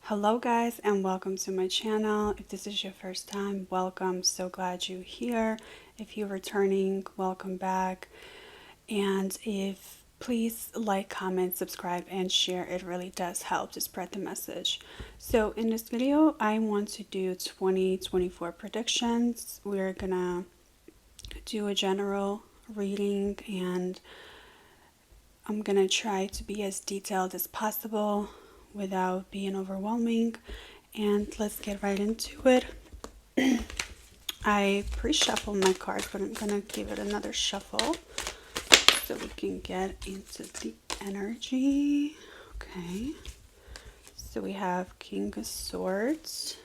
Hello guys and welcome to my channel. If this is your first time, welcome. So glad you're here. If you're returning, welcome back. And if please like, comment, subscribe, and share. It really does help to spread the message. So in this video, I want to do 2024 predictions. We're gonna do a general reading and I'm gonna try to be as detailed as possible without being overwhelming, and let's get right into it. I pre-shuffled my cards, but I'm gonna give it another shuffle so we can get into the energy. Okay, so we have King of Swords,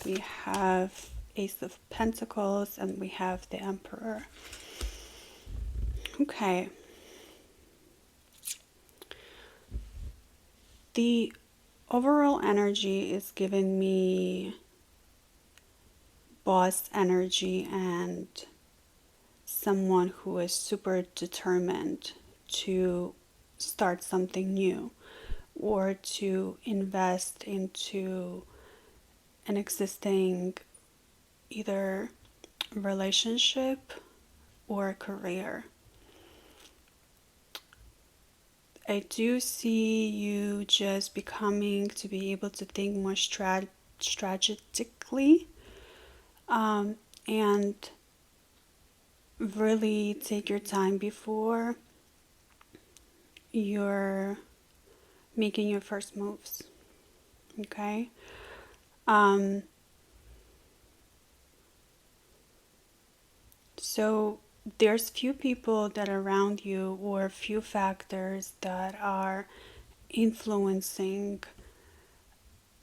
we have Ace of Pentacles, and we have the Emperor. Okay, the overall energy is giving me boss energy and someone who is super determined to start something new or to invest into an existing either relationship or career. I do see you just becoming to be able to think more strategically, and really take your time before you're making your first moves. Okay. So there's few people that are around you or few factors that are influencing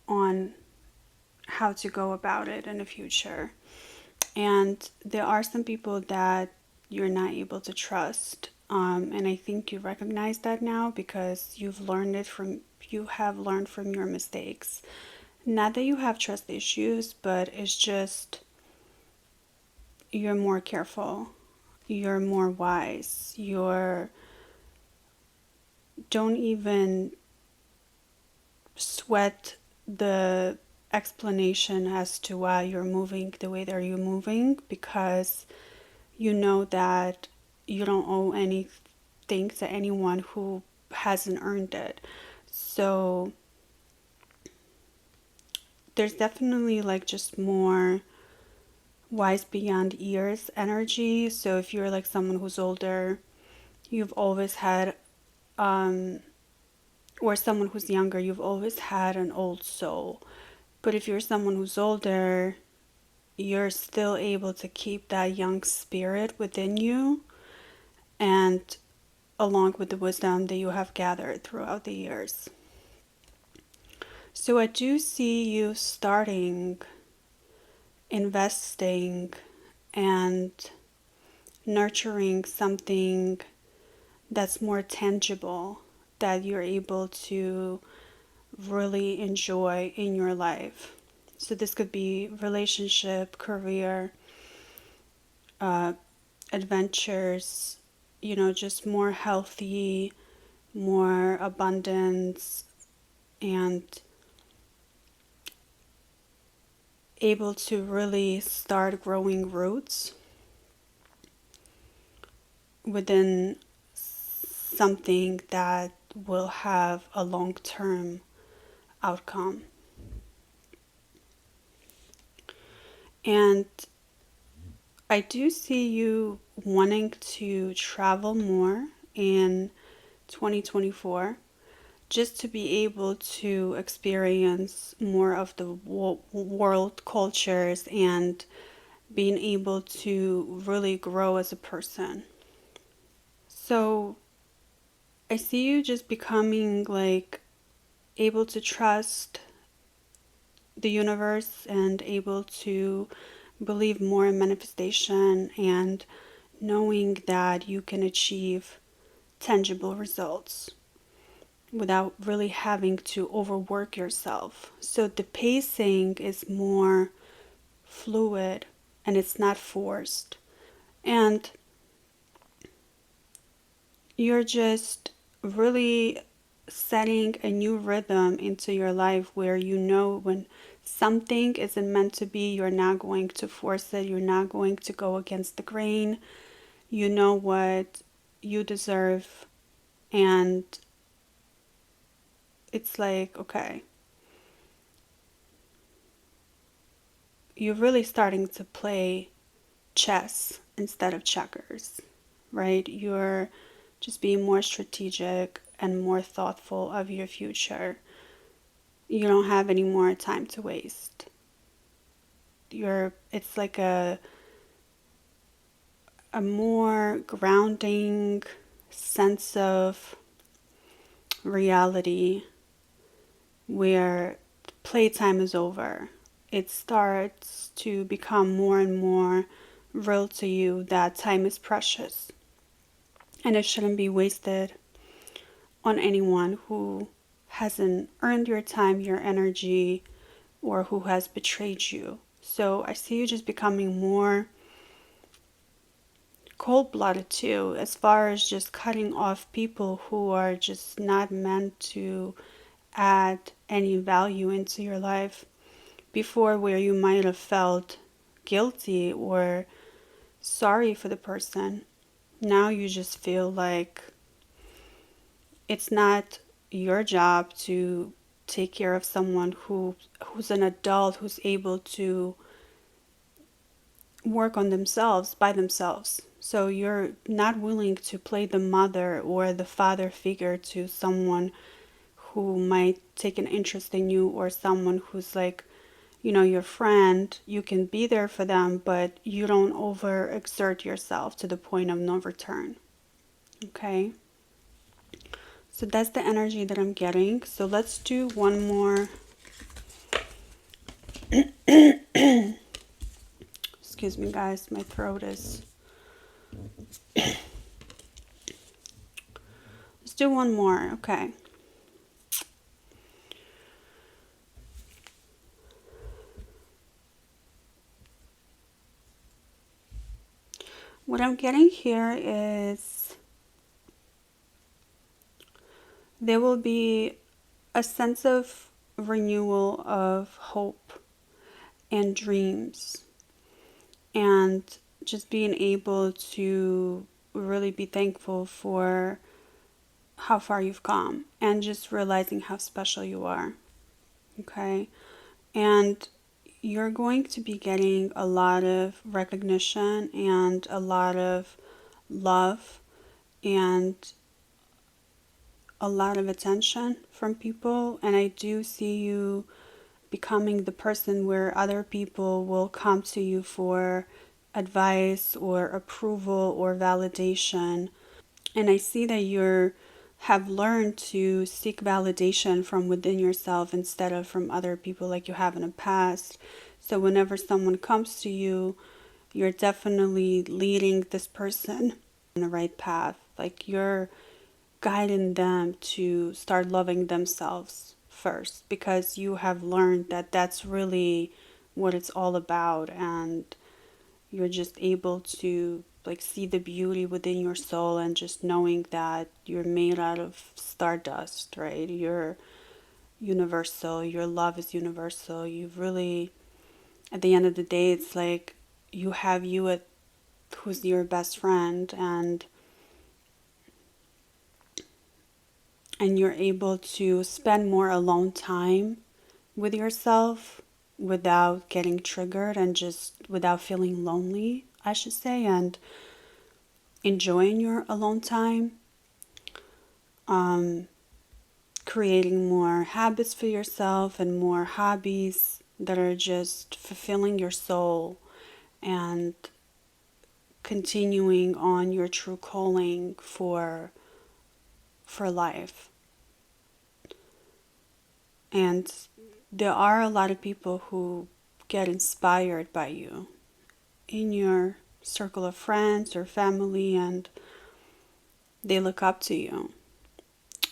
on how to go about it in the future. And there are some people that you're not able to trust. And I think you recognize that now because you have learned from your mistakes. Not that you have trust issues, but it's just you're more careful, you're more wise, don't even sweat the explanation as to why you're moving the way that you're moving, because you know that you don't owe anything to anyone who hasn't earned it. So there's definitely like just more wise beyond years energy. So if you're like someone who's older, you've always had or someone who's younger, you've always had an old soul. But if you're someone who's older, you're still able to keep that young spirit within you, and along with the wisdom that you have gathered throughout the years. So I do see you starting investing and nurturing something that's more tangible that you're able to really enjoy in your life. So this could be relationship, career, adventures, just more healthy, more abundance, and able to really start growing roots within something that will have a long-term outcome. And I do see you wanting to travel more in 2024, just to be able to experience more of the world cultures and being able to really grow as a person. So I see you just becoming like able to trust the universe and able to believe more in manifestation and knowing that you can achieve tangible results without really having to overwork yourself. So the pacing is more fluid and it's not forced. And you're just really setting a new rhythm into your life where you know when something isn't meant to be, you're not going to force it, you're not going to go against the grain. You know what you deserve, and it's like, okay, you're really starting to play chess instead of checkers, right? You're just being more strategic and more thoughtful of your future. You don't have any more time to waste. It's like a more grounding sense of reality where playtime is over. It starts to become more and more real to you that time is precious and it shouldn't be wasted on anyone who hasn't earned your time, your energy, or who has betrayed you. So I see you just becoming more cold blooded too, as far as just cutting off people who are just not meant to add any value into your life. Before, where you might have felt guilty or sorry for the person, now you just feel like it's not your job to take care of someone who's an adult, who's able to work on themselves by themselves. So you're not willing to play the mother or the father figure to someone who might take an interest in you, or someone who's like, your friend. You can be there for them, but you don't overexert yourself to the point of no return. Okay? So that's the energy that I'm getting. So let's do one more. Excuse me, guys. My throat is. Let's do one more. Okay. What I'm getting here is there will be a sense of renewal of hope and dreams, and just being able to really be thankful for how far you've come and just realizing how special you are. Okay? And you're going to be getting a lot of recognition and a lot of love and a lot of attention from people. And I do see you becoming the person where other people will come to you for advice or approval or validation. And I see that you have learned to seek validation from within yourself instead of from other people like you have in the past. So whenever someone comes to you, you're definitely leading this person on the right path. Like you're guiding them to start loving themselves first, because you have learned that that's really what it's all about, and you're just able to like see the beauty within your soul, and just knowing that you're made out of stardust, right? You're universal, your love is universal. You've really, at the end of the day, it's like you have you at who's your best friend, and you're able to spend more alone time with yourself without getting triggered, and just without feeling lonely, I should say, and enjoying your alone time, um, creating more habits for yourself and more hobbies that are just fulfilling your soul, and continuing on your true calling for life. And there are a lot of people who get inspired by you in your circle of friends or family, and they look up to you.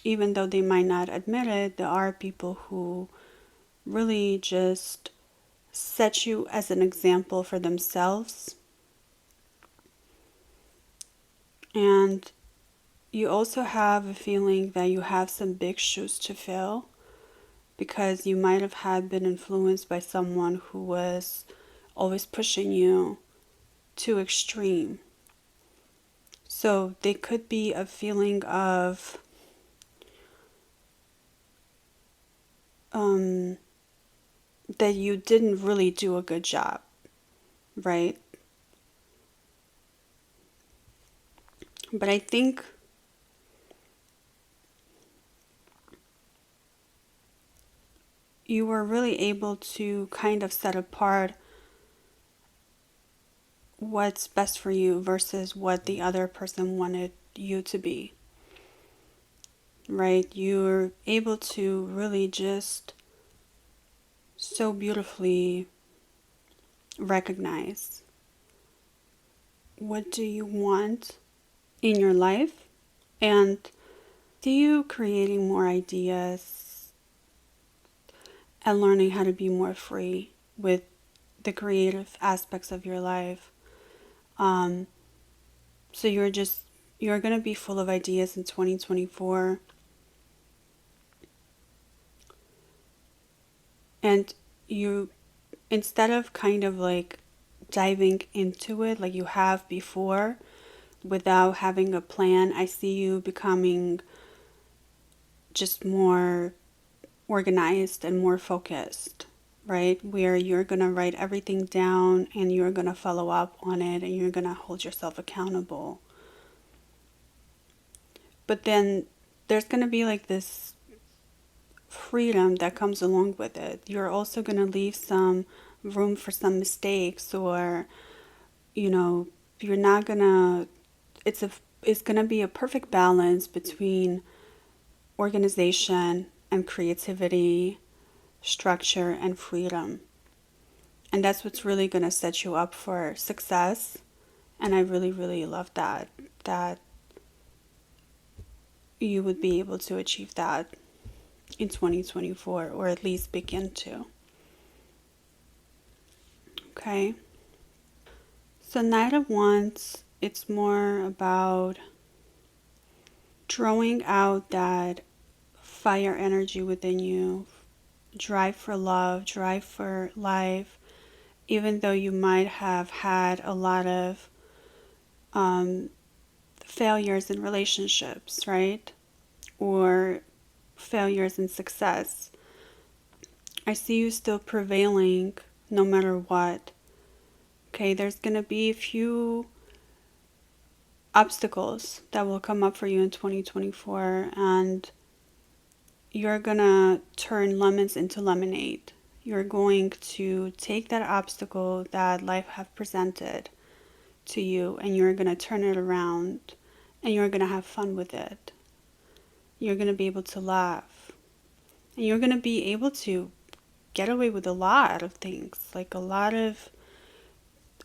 Even though they might not admit it, there are people who really just set you as an example for themselves. And you also have a feeling that you have some big shoes to fill because you might have had been influenced by someone who was always pushing you to extreme. So they could be a feeling of that you didn't really do a good job, right? But I think you were really able to kind of set apart what's best for you versus what the other person wanted you to be, right? You're able to really just so beautifully recognize what do you want in your life, and see you creating more ideas and learning how to be more free with the creative aspects of your life. Um, so you're going to be full of ideas in 2024. And you, instead of kind of like diving into it like you have before without having a plan, I see you becoming just more organized and more focused, right? Where you're going to write everything down and you're going to follow up on it and you're going to hold yourself accountable. But then there's going to be like this freedom that comes along with it. You're also going to leave some room for some mistakes, or you know, you're not going to it's going to be a perfect balance between organization and creativity, structure and freedom. And that's what's really going to set you up for success. And I really, really love that you would be able to achieve that in 2024, or at least begin to. Okay. So Knight of Wands, it's more about drawing out that fire energy within you, drive for love, drive for life, even though you might have had a lot of failures in relationships, right? Or failures in success. I see you still prevailing no matter what. Okay, there's going to be a few obstacles that will come up for you in 2024, and you're going to turn lemons into lemonade. You're going to take that obstacle that life have presented to you and you're going to turn it around and you're going to have fun with it. You're going to be able to laugh. And you're going to be able to get away with a lot of things, like a lot of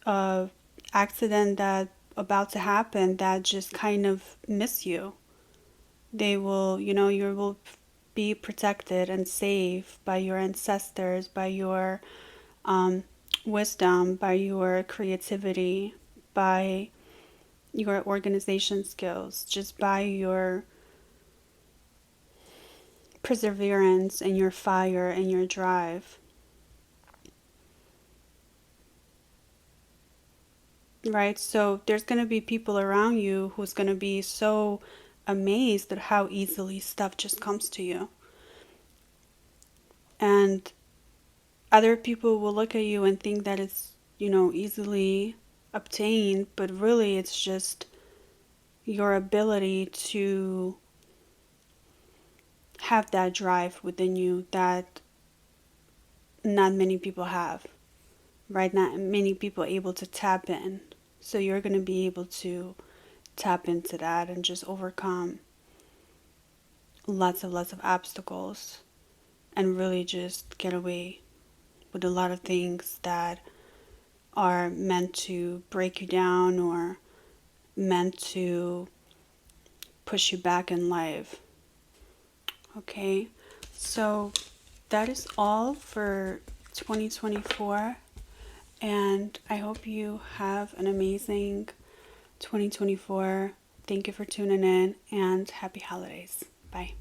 uh, accident that about to happen that just kind of miss you. They will, you will be protected and safe by your ancestors, by your um, wisdom, by your creativity, by your organization skills, just by your perseverance and your fire and your drive. Right? So there's going to be people around you who's going to be so amazed at how easily stuff just comes to you. And other people will look at you and think that it's, easily obtained, but really it's just your ability to have that drive within you that not many people have, right? Not many people able to tap in. So you're going to be able to tap into that and just overcome lots of obstacles and really just get away with a lot of things that are meant to break you down or meant to push you back in life. Okay, so that is all for 2024, and I hope you have an amazing 2024. Thank you for tuning in and happy holidays. Bye.